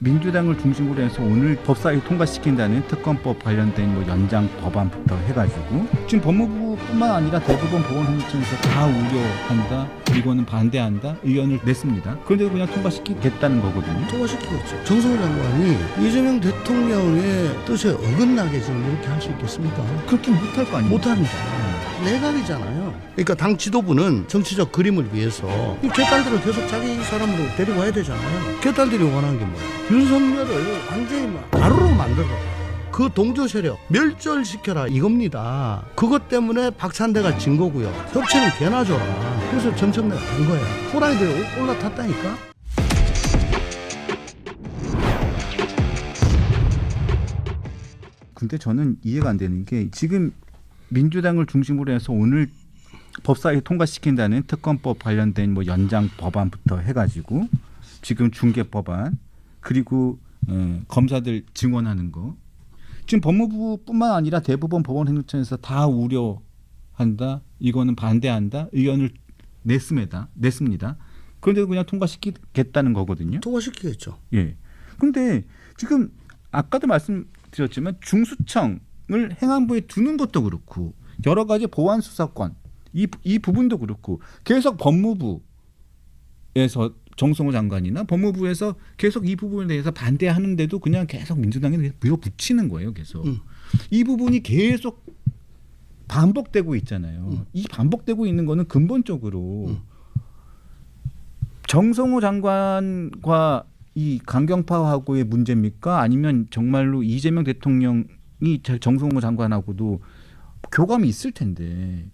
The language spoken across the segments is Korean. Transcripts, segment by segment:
민주당을 중심으로 해서 오늘 법사위 통과시킨다는 특검법 관련된 뭐 연장 법안부터 해가지고 지금 법무부뿐만 아니라 대부분 보건행정처에서 다 우려한다, 이거는 반대한다 의견을 냈습니다. 그런데 그냥 통과시키겠다는 거거든요. 통과시키겠죠. 정성호 장관이 이재명 대통령의 뜻에 어긋나게 지금 이렇게 할 수 있겠습니까? 그렇게 못할 거 아니에요? 못합니다. 내각이잖아요. 그러니까 당 지도부는 정치적 그림을 위해서 이 개딸들을 계속 자기 사람으로 데리고 와야 되잖아요. 개딸들이 원하는 게 뭐예요? 윤석열을 완전히 가루로 만들어라. 그 동조 세력 멸절시켜라 이겁니다. 그것 때문에 박찬대가 진 거고요. 협치는 개나 줘라. 그래서 정청래가 된 거예요. 호랑이들이 올라탔다니까. 근데 저는 이해가 안 되는 게 지금 민주당을 중심으로 해서 오늘 법사위 통과시킨다는 특검법 관련된 뭐 연장 법안부터 해가지고 지금 중개 법안 그리고 검사들 증언하는 거 지금 법무부뿐만 아니라 대부분 법원행정처에서 다 우려한다, 이거는 반대한다 의견을 냈습니다. 그런데 그냥 통과시키겠다는 거거든요. 통과시키겠죠. 예. 근데 지금 아까도 말씀드렸지만 중수청을 행안부에 두는 것도 그렇고 여러 가지 보안 수사권 이 부분도 그렇고 계속 법무부에서 정성호 장관이나 법무부에서 계속 이 부분에 대해서 반대하는데도 그냥 계속 민주당이 밀어붙이는 거예요. 계속 이 부분이 계속 반복되고 있잖아요. 이 반복되고 있는 거는 근본적으로 정성호 장관과 이 강경파하고의 문제입니까? 아니면 정말로 이재명 대통령이 정성호 장관하고도 교감이 있을 텐데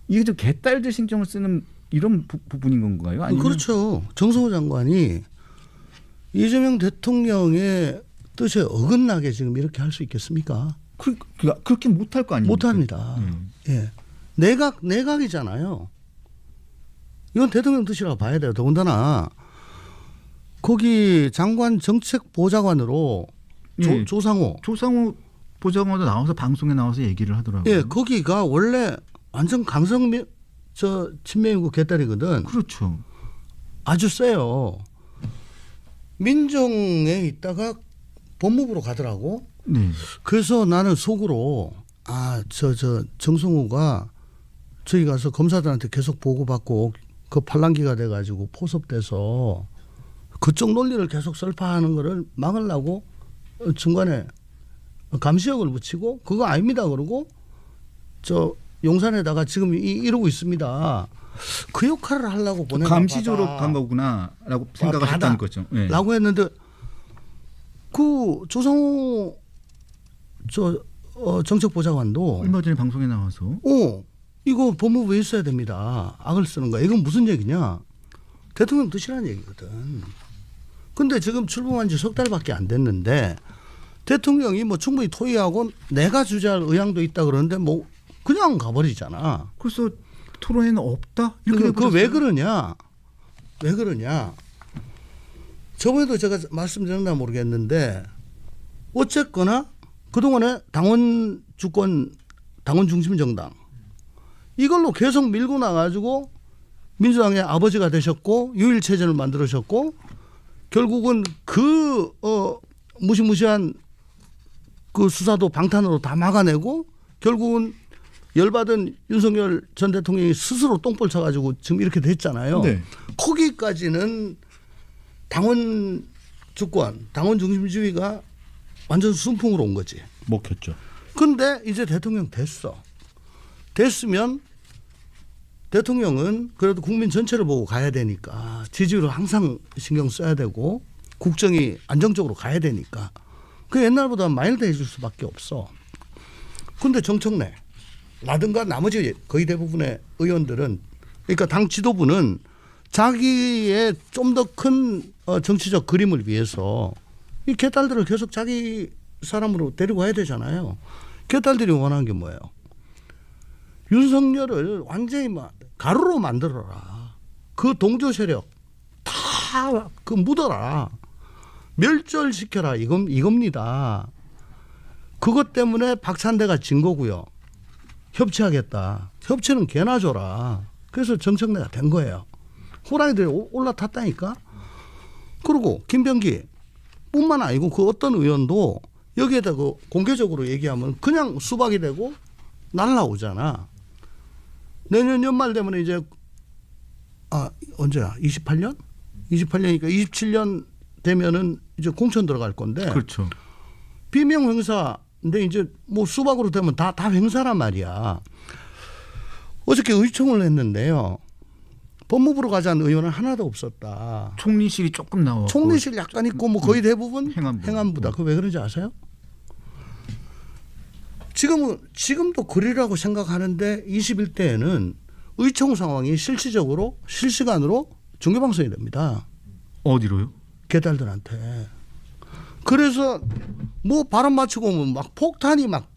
이게 좀 개딸들 신경을 쓰는 이런 부분인 건가요? 아니면 그렇죠. 정성호 장관이 이재명 대통령의 뜻에 어긋나게 지금 이렇게 할 수 있겠습니까? 그렇게 못할 거 아니에요? 못합니다. 예, 내각이잖아요. 이건 대통령 뜻이라고 봐야 돼요. 더군다나 거기 장관 정책보좌관으로 예. 조상호 보좌관도 나와서 방송에 나와서 얘기를 하더라고요. 예, 거기가 원래 완전 강성 친명이고 개딸이거든. 그렇죠. 아주 세요. 민정에 있다가 법무부로 가더라고. 네. 그래서 나는 속으로 정성호가 저기 가서 검사들한테 계속 보고받고 그 팔랑귀가 돼가지고 포섭돼서 그쪽 논리를 계속 설파하는 거를 막으려고 중간에 감시역을 붙이고 그거 아닙니다 그러고 저 용산에다가 지금 이러고 있습니다. 그 역할을 하려고 보낸 감시조로 간 거구나라고 생각하셨다는 거죠. 네. 라고 했는데 그 조상호 정책보좌관도 얼마 전에 방송에 나와서 이거 법무부에 있어야 됩니다. 악을 쓰는 거야. 이건 무슨 얘기냐? 대통령 뜻이라는 얘기거든. 근데 지금 출범한 지 석 달밖에 안 됐는데 대통령이 뭐 충분히 토의하고 내가 주재할 의향도 있다 그러는데 뭐 그냥 가버리잖아. 그래서 토론회는 없다? 그 왜 그러냐? 왜 그러냐? 저번에도 제가 말씀드렸나 모르겠는데 어쨌거나 그동안에 당원 주권, 당원 중심 정당 이걸로 계속 밀고 나가지고 민주당의 아버지가 되셨고 유일체제를 만들으셨고 결국은 그 무시무시한 그 수사도 방탄으로 다 막아내고 결국은 열받은 윤석열 전 대통령이 스스로 똥볼 쳐가지고 지금 이렇게 됐잖아요. 네. 거기까지는 당원 주권, 당원 중심주의가 완전 순풍으로 온 거지. 먹혔죠. 근데 이제 대통령 됐으면 대통령은 그래도 국민 전체를 보고 가야 되니까 지지율을 항상 신경 써야 되고 국정이 안정적으로 가야 되니까 그 옛날보다 마일드해질 수밖에 없어. 근데 정청래 라든가 나머지 거의 대부분의 의원들은 그러니까 당 지도부는 자기의 좀 더 큰 정치적 그림을 위해서 이 개딸들을 계속 자기 사람으로 데리고 와야 되잖아요. 개딸들이 원하는 게 뭐예요? 윤석열을 완전히 가루로 만들어라. 그 동조 세력 다 그 묻어라. 멸절시켜라. 이겁니다. 그것 때문에 박찬대가 진 거고요. 협치하겠다. 협치는 개나 줘라. 그래서 정청래가 된 거예요. 호랑이들이 올라탔다니까. 그리고 김병기 뿐만 아니고 그 어떤 의원도 여기에다 그 공개적으로 얘기하면 그냥 수박이 되고 날라오잖아. 내년 연말 되면 이제 언제야? 28년? 28년이니까 27년 되면은 이제 공천 들어갈 건데. 그렇죠. 비명 행사인데 이제 뭐 수박으로 되면 다 행사란 말이야. 어저께 의총을 했는데요. 법무부로 가자는 의원은 하나도 없었다. 총리실이 조금 나와. 총리실 약간 있고 뭐 거의 대부분 행안부. 행안부다. 그거 왜 그런지 아세요? 지금도 그리라고 생각하는데 21대에는 의총 상황이 실시간으로 중계방송이 됩니다. 어디로요? 개딸들한테. 그래서 뭐 발언 맞추고 오면 막 폭탄이 막.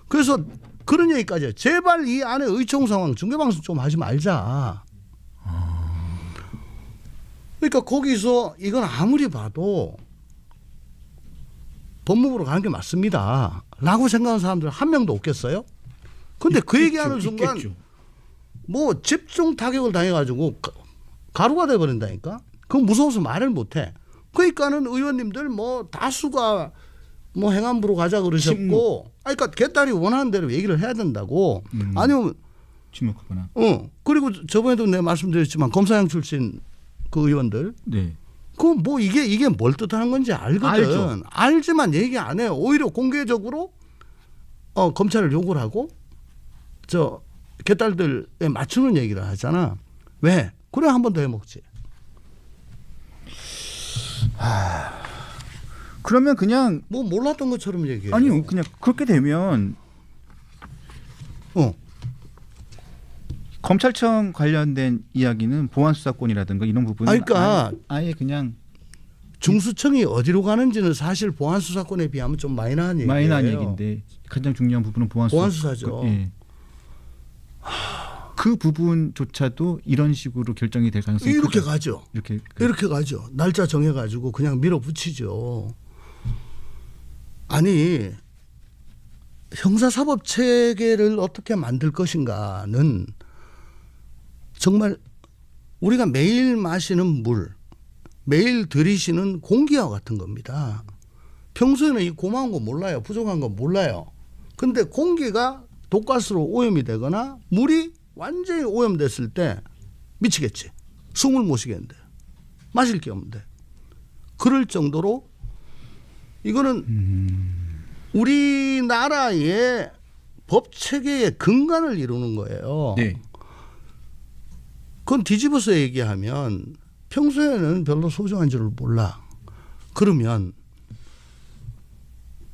그래서 그런 얘기까지 해요. 제발 이 안에 의총 상황 중계방송 좀 하지 말자. 그러니까 거기서 이건 아무리 봐도 법무부로 가는 게 맞습니다. 라고 생각하는 사람들 한 명도 없겠어요? 근데 그 얘기하는 순간 있겠죠. 뭐 집중 타격을 당해가지고 가루가 돼버린다니까? 그건 무서워서 말을 못해. 그러니까는 의원님들 뭐 다수가 뭐 행안부로 가자 그러셨고, 그러니까 개딸이 원하는 대로 얘기를 해야 된다고. 아니면 침묵하거나. 그리고 저번에도 내가 말씀드렸지만 검사장 출신 그 의원들, 네. 그 뭐 이게 뭘 뜻하는 건지 알거든. 알죠. 알지만 얘기 안 해요. 오히려 공개적으로 검찰을 욕을 하고 저 개딸들에 맞추는 얘기를 하잖아. 왜? 그래 한 번 더 해먹지. 그러면 그냥 뭐 몰랐던 것처럼 얘기해. 아니 그냥 그렇게 되면 검찰청 관련된 이야기는 보안 수사권이라든가 이런 부분은 그러니까 아예 그냥 중수청이 어디로 가는지는 사실 보안 수사권에 비하면 좀 마이너한 얘기예요. 마이너한 얘기인데 가장 중요한 부분은 보안 수사죠. 예. 그 부분조차도 이런 식으로 결정이 될 가능성이 이렇게 크죠. 가죠. 이렇게 가죠. 날짜 정해가지고 그냥 밀어붙이죠. 아니 형사사법 체계를 어떻게 만들 것인가는 정말 우리가 매일 마시는 물, 매일 들이쉬는 공기와 같은 겁니다. 평소에는 이 고마운 거 몰라요. 부족한 거 몰라요. 근데 공기가 독가스로 오염이 되거나 물이 완전히 오염됐을 때 미치겠지. 숨을 못 쉬겠는데. 마실 게 없는데. 그럴 정도로 이거는 우리나라의 법 체계의 근간을 이루는 거예요. 네. 그건 뒤집어서 얘기하면 평소에는 별로 소중한 줄을 몰라. 그러면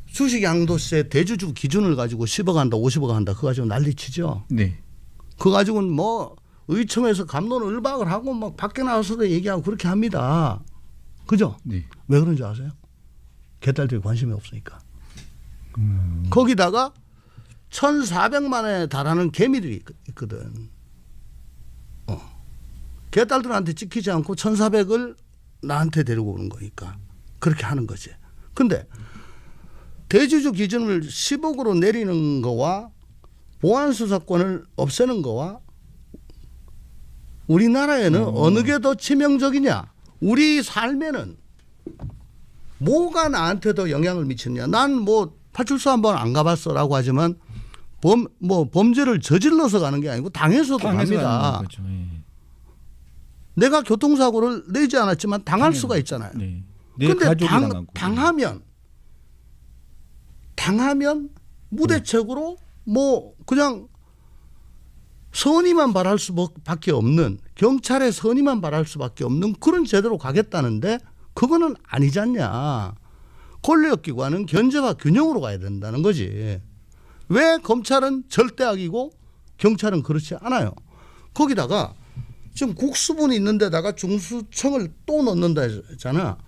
주식 양도세 대주주 기준을 가지고 10억 한다 50억 한다 그거 가지고 난리치죠. 네. 그거 가지고는 뭐 의총에서 갑론을박을 하고 막 밖에 나와서도 얘기하고 그렇게 합니다. 그죠? 네. 왜 그런지 아세요? 개딸들이 관심이 없으니까. 거기다가 1,400만에 달하는 개미들이 있거든. 개딸들한테 찍히지 않고 1,400을 나한테 데리고 오는 거니까 그렇게 하는 거지. 근데 대주주 기준을 10억으로 내리는 거와 보안수사권을 없애는 거와 우리나라에는 어느 게 더 치명적이냐. 우리 삶에는 뭐가 나한테 더 영향을 미치느냐. 난 뭐 파출소 한번 안 가봤어라고 하지만 범죄를 저질러서 가는 게 아니고 당해서도 갑니다. 거죠. 예. 내가 교통사고를 내지 않았지만 당할 수가 있잖아요. 네. 내 근데 가족이 당하고. 당하면 무대책으로 뭐 그냥 선의만 바랄 수밖에 없는, 경찰의 선의만 바랄 수밖에 없는 그런 제도로 가겠다는데 그거는 아니지 않냐. 권력기관은 견제와 균형으로 가야 된다는 거지. 왜 검찰은 절대악이고 경찰은 그렇지 않아요. 거기다가 지금 국수본이 있는 데다가 중수청을 또 넣는다 했잖아.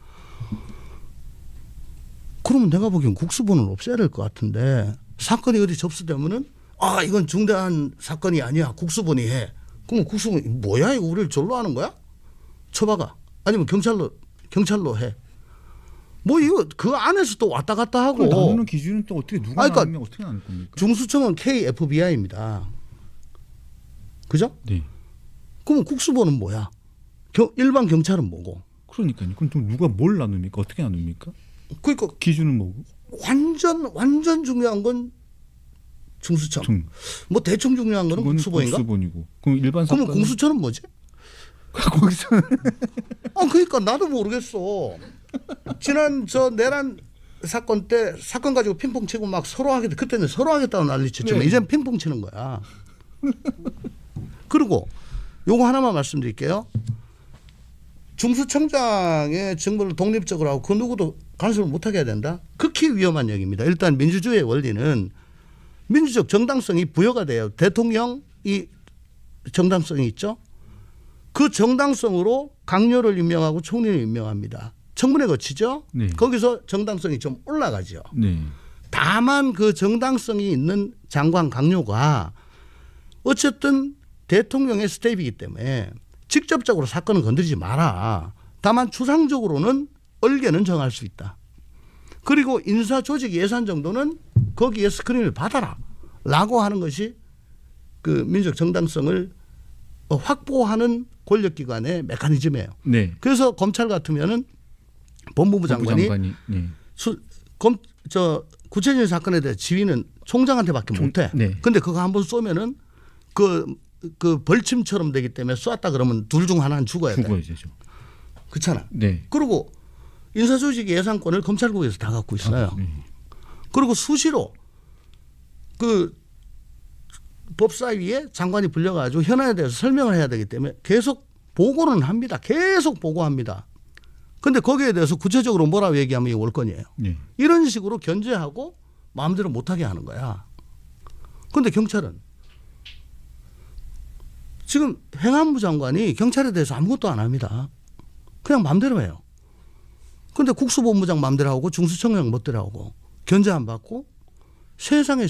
그러면 내가 보기엔 국수본을 없애야 될 것 같은데 사건이 어디 접수되면은 이건 중대한 사건이 아니야. 국수본이 해. 그럼 국수본이 뭐야? 이거 우리를 졸로 하는 거야? 쳐박아. 아니면 경찰로 해. 뭐 이거 그 안에서 또 왔다 갔다 하고. 나누는 기준은 또 어떻게 누가 그러니까 나누면 어떻게 나눌 겁니까? 중수청은 KFBI입니다. 그죠? 네. 그럼 국수본은 뭐야? 일반 경찰은 뭐고? 그러니까요. 그럼 또 누가 뭘 나눕니까? 어떻게 나눕니까? 그러니까 기준은 뭐고? 완전 중요한 건 중수청. 뭐 대충 중요한 거는 국수본인가? 국수본이고. 그럼 일반 그러면 사건 공수처는 뭐지? 거기서 그러니까 나도 모르겠어. 지난 저 내란 사건 때 사건 가지고 핑퐁 치고 막 서로 하겠다. 그때는 서로 하겠다고 난리쳤지만 네. 이제는 핑퐁 치는 거야. 그리고 요거 하나만 말씀드릴게요. 중수청장의 직무를 독립적으로 하고 그 누구도 간섭을 못하게 해야 된다. 극히 위험한 얘기입니다. 일단 민주주의의 원리는 민주적 정당성이 부여가 돼요. 대통령이 정당성이 있죠. 그 정당성으로 강요를 임명하고 총리를 임명합니다. 청문회 거치죠. 네. 거기서 정당성이 좀 올라가죠. 네. 다만 그 정당성이 있는 장관 강요가 어쨌든 대통령의 스텝이기 때문에 직접적으로 사건을 건드리지 마라. 다만 추상적으로는 얼개는 정할 수 있다. 그리고 인사조직 예산 정도는 거기에 스크린을 받아라 라고 하는 것이 그 민주적 정당성을 확보하는 권력기관의 메커니즘이에요. 네. 그래서 검찰 같으면은 법무부 장관이 네. 구체적인 사건에 대해 지휘는 총장한테밖에 못해. 네. 근데 그거 한번 쏘면은 그 벌침처럼 되기 때문에 쐈다 그러면 둘 중 하나는 죽어야 돼. 죽어야죠. 그렇잖아. 네. 그리고 인사조직 예산권을 검찰국에서 다 갖고 있어요. 네. 그리고 수시로 그 법사위에 장관이 불려가지고 현안에 대해서 설명을 해야 되기 때문에 계속 보고는 합니다. 계속 보고합니다. 근데 거기에 대해서 구체적으로 뭐라고 얘기하면 이게 월권이에요. 네. 이런 식으로 견제하고 마음대로 못하게 하는 거야. 근데 경찰은 지금 행안부 장관이 경찰에 대해서 아무것도 안 합니다. 그냥 마음대로 해요. 근데 국수본부장 마음대로 하고 중수청장 멋대로 하고 견제 안 받고 세상에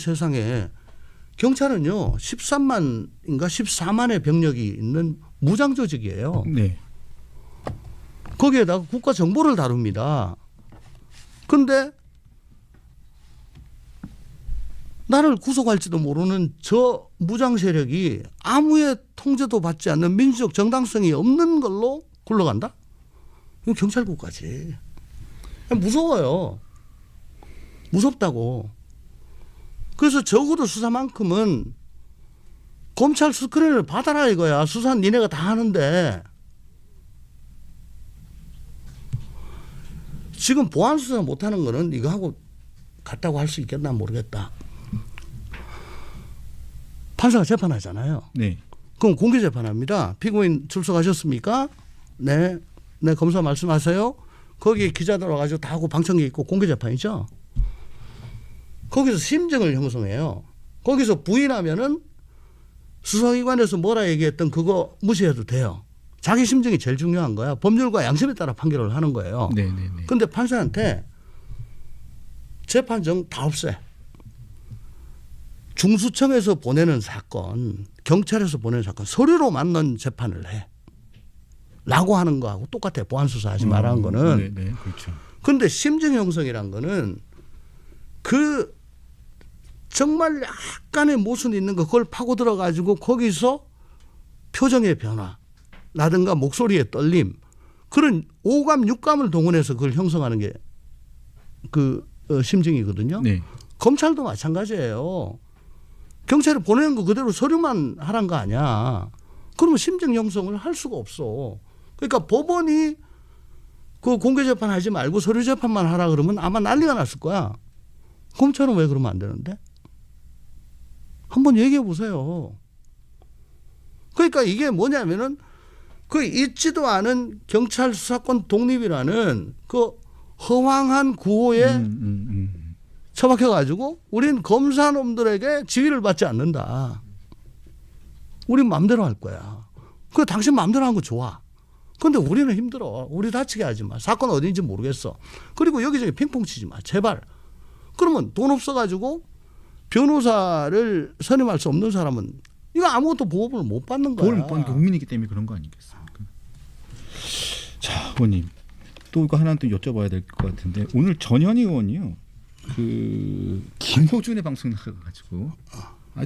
경찰은요 13만인가 14만의 병력이 있는 무장 조직이에요. 네. 거기에다가 국가 정보를 다룹니다. 근데 나를 구속할지도 모르는 저 무장 세력이 아무의 통제도 받지 않는 민주적 정당성이 없는 걸로 굴러간다? 이건 경찰국가지. 무서워요. 무섭다고. 그래서 적어도 수사만큼은 검찰 스크린을 받아라 이거야. 수사는 니네가 다 하는데. 지금 보안 수사 못하는 거는 이거 하고 갔다고 할 수 있겠나 모르겠다. 판사가 재판하잖아요. 네. 그럼 공개 재판합니다. 피고인 출석하셨습니까? 네. 네, 검사 말씀하세요. 거기에 기자들 와가지고 다 하고 방청객 있고 공개 재판이죠. 거기서 심증을 형성해요. 거기서 부인하면은 수사기관에서 뭐라 얘기했던 그거 무시해도 돼요. 자기 심증이 제일 중요한 거야. 법률과 양심에 따라 판결을 하는 거예요. 네네네. 근데 판사한테 재판정 다 없애. 중수청에서 보내는 사건, 경찰에서 보내는 사건 서류로 맞는 재판을 해. 라고 하는 거하고 똑같아요. 보안수사하지 말라는 거는. 네, 그렇죠. 근데 심증 형성이란 거는 그 정말 약간의 모순이 있는 거 그걸 파고 들어가지고 거기서 표정의 변화라든가 목소리의 떨림 그런 오감 육감을 동원해서 그걸 형성하는 게 그 심증이거든요. 네. 검찰도 마찬가지예요. 경찰에 보내는 거 그대로 서류만 하란 거 아니야. 그러면 심증 형성을 할 수가 없어. 그러니까 법원이 그 공개 재판 하지 말고 서류 재판만 하라 그러면 아마 난리가 났을 거야. 검찰은 왜 그러면 안 되는데? 한번 얘기해 보세요. 그러니까 이게 뭐냐면은 그 있지도 않은 경찰 수사권 독립이라는 그 허황한 구호에 처박혀가지고 우린 검사놈들에게 지휘를 받지 않는다. 우린 마음대로 할 거야. 그 당신 마음대로 하는 거 좋아. 근데 우리는 힘들어. 우리 다치게 하지 마. 사건 어딘지 모르겠어. 그리고 여기저기 핑퐁 치지 마. 제발. 그러면 돈 없어가지고 변호사를 선임할 수 없는 사람은 이거 아무것도 보호를 못 받는 거야. 보호를 못 받는 국민이기 때문에 그런 거 아니겠습니까? 자, 의원님. 또 이거 하나 또 여쭤봐야 될 것 같은데 오늘 전현희 의원이요. 그 김호준의 방송 나가가지고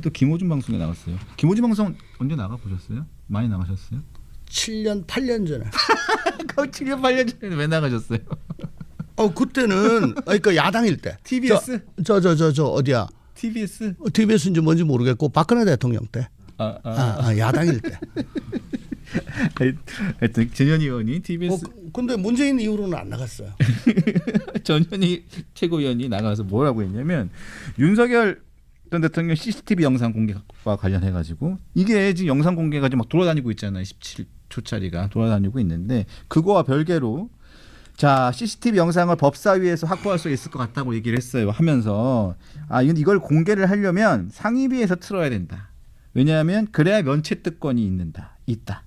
또 김호준 방송에 나갔어요. 김호준 방송 언제 나가 보셨어요? 많이 나가셨어요? 7년 8년 전에. 그 7년 8년 전에 왜 나가셨어요? 그때는 그러니까 야당일 때. TBS? 저 어디야? TBS? TBS인지 뭔지 모르겠고 박근혜 대통령 때. 야당일 때. 하여튼 전현희 의원이 TBS 근데 문재인 이후로는 안 나갔어요. 전현희 최고위원이 나가서 뭐라고 했냐면 윤석열 전 대통령 CCTV 영상 공개와 관련해 가지고 이게 지금 영상 공개가 막 돌아다니고 있잖아요. 17초짜리가 돌아다니고 있는데 그거와 별개로 자 CCTV 영상을 법사위에서 확보할 수 있을 것 같다고 얘기를 했어요. 하면서 이걸 공개를 하려면 상임위에서 틀어야 된다. 왜냐하면 그래야 면책특권이 있다.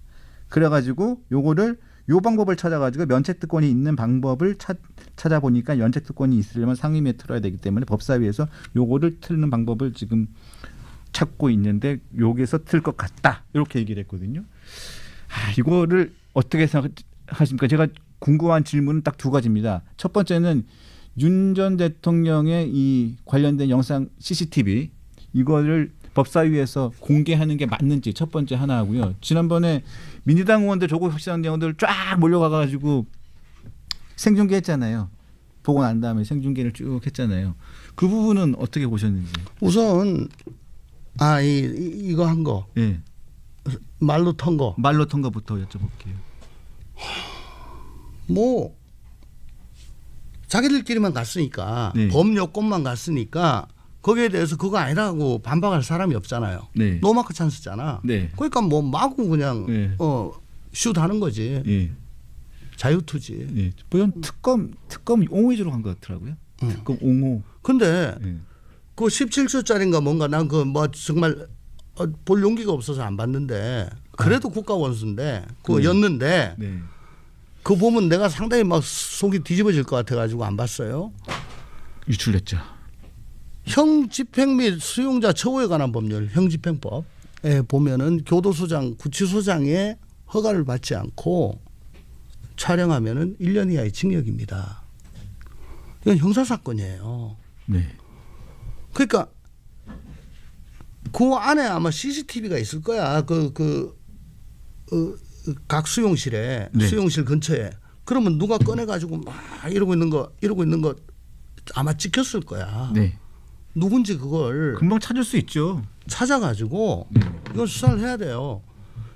그래가지고 요거를 요 방법을 찾아가지고 면책특권이 있는 방법을 찾아보니까 면책특권이 있으려면 상임위에 틀어야 되기 때문에 법사위에서 요거를 틀는 방법을 지금 찾고 있는데 여기서 틀 것 같다. 이렇게 얘기를 했거든요. 이거를 어떻게 생각하십니까? 제가 궁금한 질문은 딱 두 가지입니다. 첫 번째는 윤 전 대통령의 이 관련된 영상 CCTV 이거를 법사위에서 공개하는 게 맞는지 첫 번째 하나 하고요. 지난번에 민주당 의원들 조국 시장 의원들 쫙 몰려가가지고 생중계했잖아요. 보고 난 다음에 생중계를 쭉 했잖아요. 그 부분은 어떻게 보셨는지. 우선 이거 한 거. 네. 말로 턴 거. 말로 턴 거부터 여쭤볼게요. 뭐 자기들끼리만 갔으니까 네. 범 여권만 갔으니까 거기에 대해서 그거 아니라고 반박할 사람이 없잖아요. 네. 노마크 찬스잖아. 네. 그러니까 뭐 마구 그냥 네. 슛 하는 거지. 네. 자유투지. 네. 보면 특검 옹호 위주로 간 것 같더라고요. 특검 옹호. 근데 네. 그 17초짜리인가 뭔가 난 그 뭐 정말 볼 용기가 없어서 안 봤는데 그래도 국가 원수인데 그거 였는데 네. 그거 보면 내가 상당히 막 속이 뒤집어질 것 같아가지고 안 봤어요. 유출됐죠. 형 집행 및 수용자 처우에 관한 법률 형집행법에 보면은 교도소장 구치소장의 허가를 받지 않고 촬영하면은 1년 이하의 징역입니다. 이건 형사사건이에요. 네. 그러니까 그 안에 아마 CCTV가 있을 거야. 각 수용실에 네. 수용실 근처에. 그러면 누가 꺼내 가지고 막 이러고 있는 거 아마 찍혔을 거야. 네. 누군지 그걸 금방 찾을 수 있죠. 찾아가지고 이건 수사를 해야 돼요.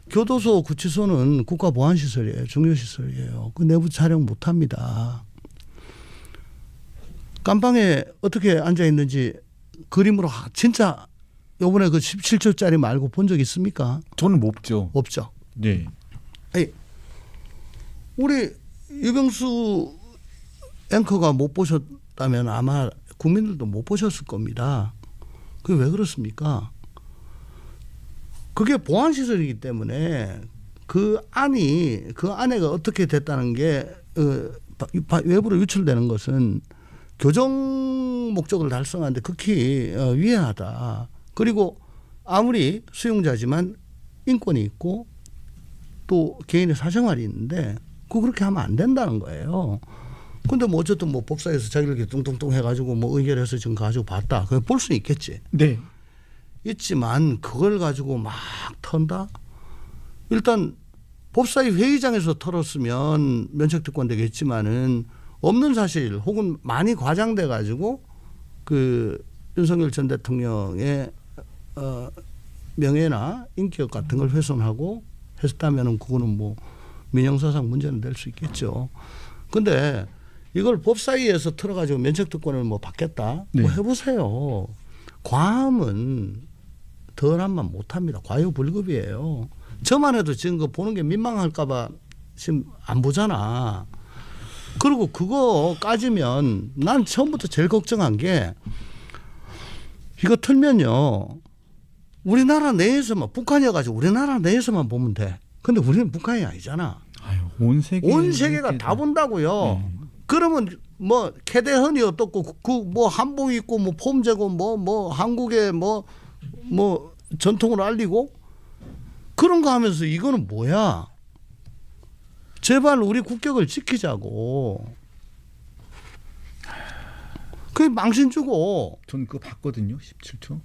교도소, 구치소는 국가보안시설이에요. 중요시설이에요. 그 내부 촬영 못합니다. 깜방에 어떻게 앉아있는지 그림으로 진짜 요번에 그 17초짜리 말고 본 적 있습니까? 저는 없죠. 없죠. 네. 아니, 우리 유병수 앵커가 못 보셨다면 아마 국민들도 못 보셨을 겁니다. 그게 왜 그렇습니까? 그게 보안시설이기 때문에 그 안에가 어떻게 됐다는 게 외부로 유출되는 것은 교정 목적을 달성하는데 극히 위해하다. 그리고 아무리 수용자지만 인권이 있고 또 개인의 사생활이 있는데 그렇게 하면 안 된다는 거예요. 근데 뭐 어쨌든 뭐 법사에서 자기를 뚱뚱뚱 해가지고 뭐 의결해서 지금 가지고 봤다. 그냥 볼 수는 있겠지. 네. 있지만 그걸 가지고 막 턴다? 일단 법사위 회의장에서 털었으면 면책특권 되겠지만은 없는 사실 혹은 많이 과장돼 가지고 그 윤석열 전 대통령의 명예나 인격 같은 걸 훼손하고 했다면은 그거는 뭐 민형사상 문제는 될 수 있겠죠. 근데 이걸 법사위에서 틀어가지고 면책특권을 뭐 받겠다? 네. 뭐 해보세요. 과음은 덜한만 못합니다. 과유불급이에요. 저만 해도 지금 그 보는 게 민망할까봐 지금 안 보잖아. 그리고 그거 까지면 난 처음부터 제일 걱정한 게 이거 틀면요. 우리나라 내에서만 북한이어가지고 우리나라 내에서만 보면 돼. 근데 우리는 북한이 아니잖아. 아유, 온 세계가 다 본다고요. 그러면 뭐 캐대헌이 어떻고 그 뭐 한복 입고 뭐 폼재고 뭐 한국의 뭐 전통을 알리고 그런 거 하면서 이거는 뭐야? 제발 우리 국격을 지키자고. 그게 망신 주고. 전 그거 봤거든요. 17초.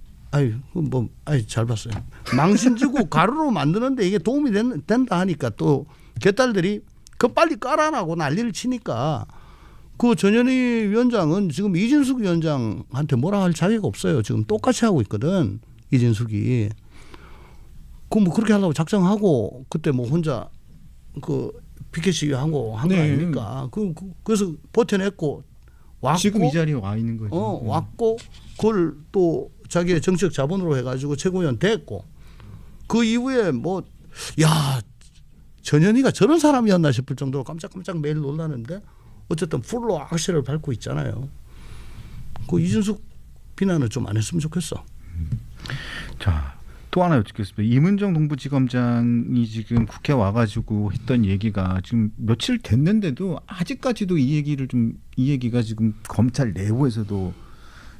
잘 봤어요. 망신주고 가루로 만드는데 이게 도움이 된다 하니까 또 개딸들이 그 빨리 까라나고 난리를 치니까 그 전현희 위원장은 지금 이진숙 위원장한테 뭐라 할 자격 없어요. 지금 똑같이 하고 있거든. 이진숙이. 그 뭐 그렇게 하려고 작정하고 그때 뭐 혼자 그 피켓 시위하고 한 거 아닙니까? 그래서 버텨냈고 왔고 지금 이 자리에 와 있는 거죠. 왔고 그걸 또 자기의 정치적 자본으로 해가지고 최고위원 됐고 그 이후에 뭐 야 전현희가 저런 사람이었나 싶을 정도로 깜짝깜짝 매일 놀라는데 어쨌든 풀로 악셀을 밟고 있잖아요. 그 이준숙 비난을 좀 안 했으면 좋겠어. 자, 또 하나 여쭙겠습니다. 이문정 동부지검장이 지금 국회 와가지고 했던 얘기가 지금 며칠 됐는데도 아직까지도 이 얘기가 지금 검찰 내부에서도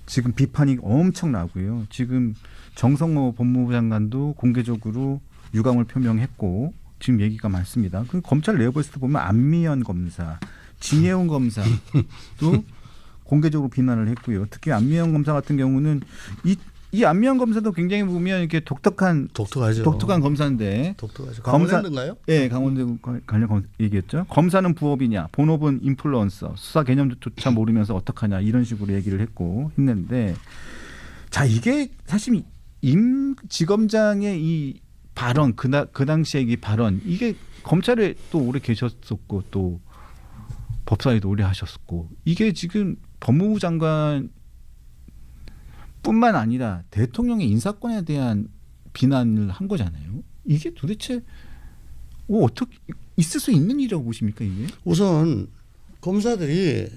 지금 비판이 엄청나고요. 지금 정성호 법무부 장관도 공개적으로 유감을 표명했고 지금 얘기가 많습니다. 그 검찰 내부에서도 보면 안미연 검사, 진예훈 검사도 공개적으로 비난을 했고요. 특히 안미연 검사 같은 경우는 이 안미연 검사도 굉장히 보면 이렇게 독특한 검사인데. 독특하죠. 강원랜드인가요? 네, 강원도 관련 얘기했죠. 검사는 부업이냐, 본업은 인플루언서, 수사 개념조차 모르면서 어떡하냐 이런 식으로 얘기를 했는데, 자 이게 사실 임 지검장의 이 발언 그 당시에 이 발언 이게 검찰에 또 오래 계셨었고 또 법사위도 오래 하셨었고 이게 지금 법무부 장관 뿐만 아니라 대통령의 인사권에 대한 비난을 한 거잖아요. 이게 도대체 어떻게 있을 수 있는 일이라고 보십니까 이게? 우선 검사들이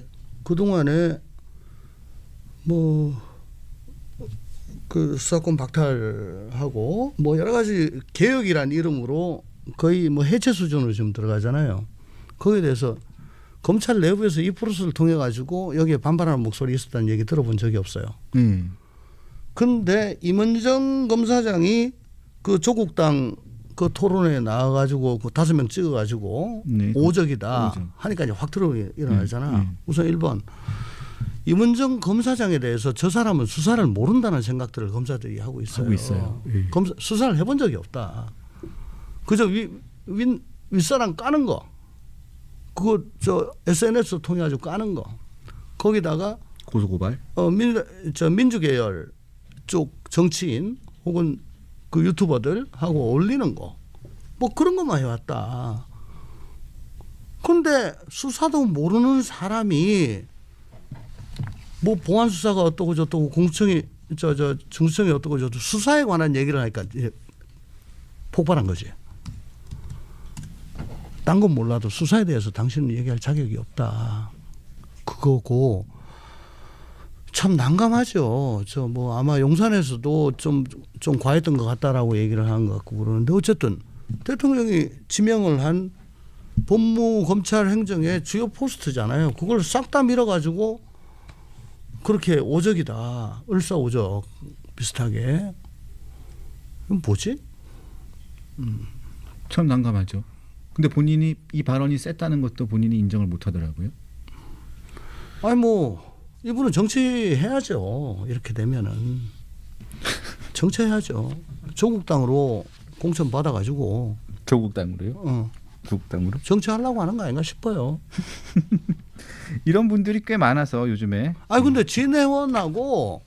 그동안에 뭐 그 수사권 박탈하고 뭐 여러 가지 개혁이란 이름으로 거의 뭐 해체 수준으로 지금 들어가잖아요. 거기에 대해서 검찰 내부에서 이 프로세스를 통해 가지고 여기에 반발하는 목소리 있었다는 얘기 들어본 적이 없어요. 근데 임은정 검사장이 그 조국당 그 토론회에 나와가지고 그 5명 찍어가지고 오적이다 하니까 이제 확 일어나잖아. 우선 1번 임은정 검사장에 대해서 저 사람은 수사를 모른다는 생각들을 검사들이 하고 있어요. 수사를 해본 적이 없다. 그저 윗사람 까는 거, 그거 저 SNS 통해 가지고 까는 거, 거기다가 고소고발, 민주계열 쪽 정치인 혹은 그 유튜버들 하고 올리는 거, 뭐 그런 것만 해왔다. 그런데 수사도 모르는 사람이 뭐 보안 수사가 어떠고 저떠고 공청이 정수성이 어떠고 저떠고 수사에 관한 얘기를 하니까 폭발한 거지. 딴 건 몰라도 수사에 대해서 당신은 얘기할 자격이 없다. 그거고 참 난감하죠. 저 뭐 아마 용산에서도 좀 과했던 것 같다라고 얘기를 하는 것 같고 그러는데 어쨌든 대통령이 지명을 한 법무 검찰 행정의 주요 포스트잖아요. 그걸 싹 다 밀어가지고 그렇게 오적이다. 을사오적 비슷하게. 이건 뭐지? 참 난감하죠. 근데 본인이 이 발언이 셌다는 것도 본인이 인정을 못 하더라고요. 아니 뭐 이분은 정치해야죠. 이렇게 되면은 정치해야죠. 조국당으로 공천 받아가지고. 조국당으로요? 조국당으로? 정치하려고 하는 거 아닌가 싶어요. 이런 분들이 꽤 많아서 요즘에. 아니 근데 진혜원하고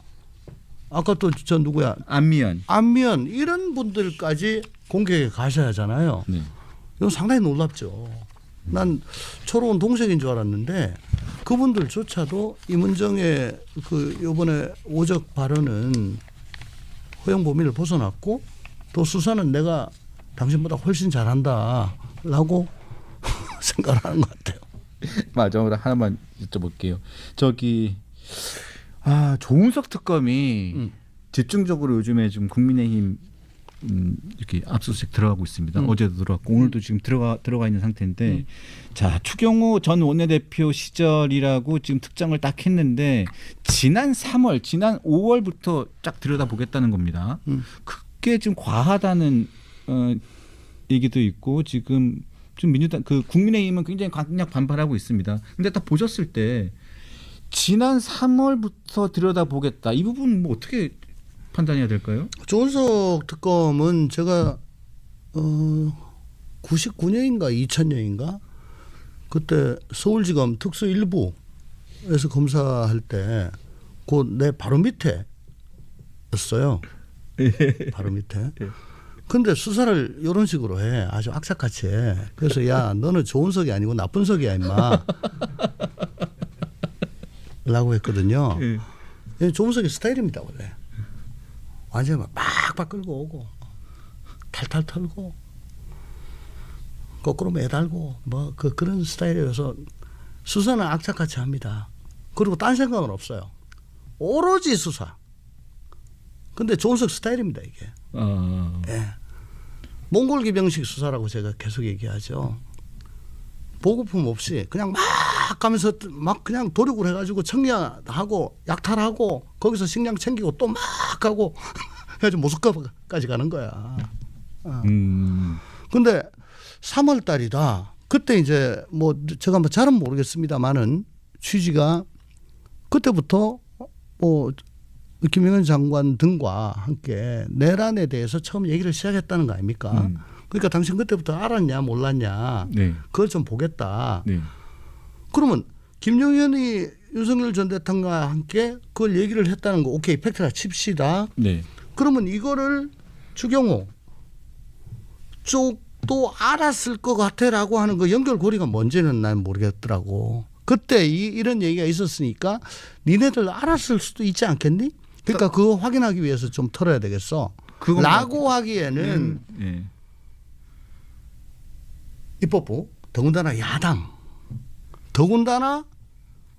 아까 또 저 누구야? 안미연 이런 분들까지 공격에 가셔야 하잖아요. 네. 이건 상당히 놀랍죠. 난 초로운 동생인 줄 알았는데 그분들조차도 임은정의 그 이번에 오적 발언은 허용 범위를 벗어났고 또 수사는 내가 당신보다 훨씬 잘한다라고 생각을 하는 것 같아요. 맞아. 하나만 여쭤볼게요. 조은석 특검이 집중적으로 요즘에 좀 국민의힘 이렇게 압수수색 들어가고 있습니다. 어제도 들어갔고 오늘도 지금 들어가 있는 상태인데, 자 추경호 전 원내대표 시절이라고 지금 특정을 딱 했는데 지난 5월부터 쫙 들여다보겠다는 겁니다. 그게 좀 과하다는 얘기도 있고 지금 좀 민주당 국민의힘은 굉장히 강력 반발하고 있습니다. 근데 딱 보셨을 때 지난 3월부터 들여다보겠다 이 부분 뭐 어떻게 판단해야 될까요? 조은석 특검은 제가 99년인가 2000년인가 그때 서울지검 특수 1부에서 검사할 때 그 내 바로 밑에였어요. 바로 밑에. 근데 수사를 이런 식으로 해. 아주 악착같이 해. 그래서 야 너는 좋은 석이 아니고 나쁜 석이야 임마. 라고 했거든요. 좋은 석이 스타일입니다 원래. 완전히 막 빡빡 끌고 오고 탈탈 털고 거꾸로 매달고 뭐 그런 스타일이어서 수사는 악착같이 합니다. 그리고 딴 생각은 없어요. 오로지 수사. 근데 조은석 스타일입니다 이게. 예. 몽골 기병식 수사라고 제가 계속 얘기하죠. 보고품 없이 그냥 막 가면서 막 그냥 도륙을 해가지고 청리하고 약탈하고 거기서 식량 챙기고 또 막 하고 해가지고 모스크바까지 가는 거야. 근데 3월 달이다. 그때 이제 뭐 제가 뭐 잘은 모르겠습니다만은 취지가 그때부터 뭐 김영현 장관 등과 함께 내란에 대해서 처음 얘기를 시작했다는 거 아닙니까? 그러니까 당신 그때부터 알았냐 몰랐냐 네. 그걸 좀 보겠다. 네. 그러면 김용현이 윤석열 전 대통령과 함께 그걸 얘기를 했다는 거 오케이 팩트라 칩시다. 네. 그러면 이거를 추경호 쪽도 알았을 것 같아라고 하는 그 연결고리가 뭔지는 난 모르겠더라고. 그때 이런 얘기가 있었으니까 니네들 알았을 수도 있지 않겠니? 그러니까 그거 확인하기 위해서 좀 털어야 되겠어. 라고 하기에는 네. 입법부 더군다나 야당 더군다나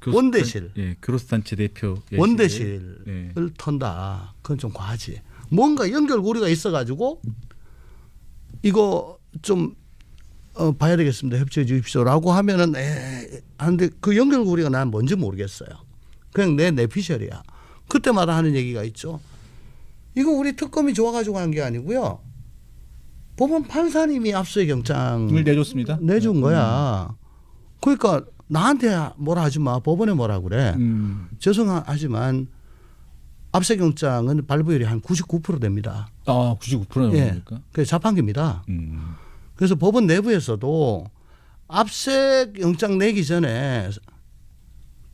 원대실 예, 교로스단체 대표 원대실을 네. 턴다. 그건 좀 과하지. 뭔가 연결고리가 있어가지고 이거 좀 봐야 되겠습니다. 협조해 주십시오라고 하면은 하는데 그 연결고리가 난 뭔지 모르겠어요. 그냥 내 내피셜이야. 그때마다 하는 얘기가 있죠. 이거 우리 특검이 좋아가지고 한 게 아니고요. 법원 판사님이 압수의 영장을 내줬습니다. 내준 거야. 그러니까 나한테 뭐라 하지 마. 법원에 뭐라 그래. 죄송하지만 압수의 영장은 발부율이 한 99% 됩니다. 아, 99%나 예. 됩니까? 그게 자판기입니다. 그래서 법원 내부에서도 압수의 영장 내기 전에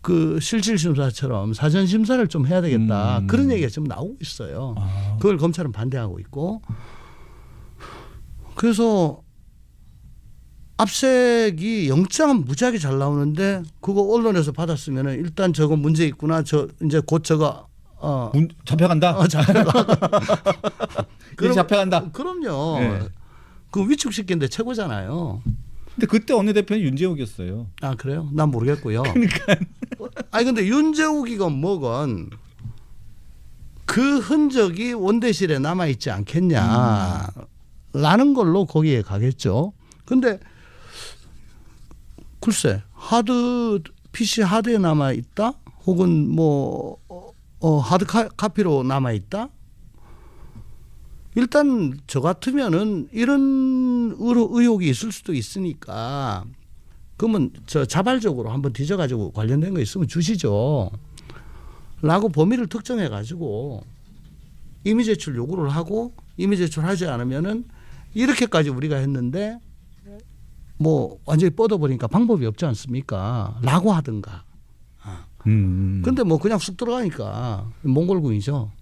그 실질심사처럼 사전심사를 좀 해야 되겠다. 그런 얘기가 지금 나오고 있어요. 그걸 검찰은 반대하고 있고. 그래서 압색이 영장은 무지하게 잘 나오는데 그거 언론에서 받았으면 일단 저거 문제 있구나. 저 이제 곧 저거 잡혀간다. 잡혀가. 이제 잡혀간다. 그럼요. 네. 그 위축시키는데 최고잖아요. 근데 그때 원내대표는 윤재욱이었어요. 아 그래요? 난 모르겠고요. 그러니까. 아니 근데 윤재욱이건 뭐건 그 흔적이 원대실에 남아 있지 않겠냐라는 걸로 거기에 가겠죠. 근데 글쎄 PC 하드에 남아 있다, 혹은 뭐 하드 카피로 남아 있다. 일단 저 같으면은 이런 의혹이 있을 수도 있으니까 그러면 저 자발적으로 한번 뒤져가지고 관련된 거 있으면 주시죠. 라고 범위를 특정해가지고 임의 제출 요구를 하고 임의 제출하지 않으면은 이렇게까지 우리가 했는데 뭐 완전히 뻗어버리니까 방법이 없지 않습니까? 라고 하든가. 근데 뭐 그냥 쑥 들어가니까 몽골군이죠.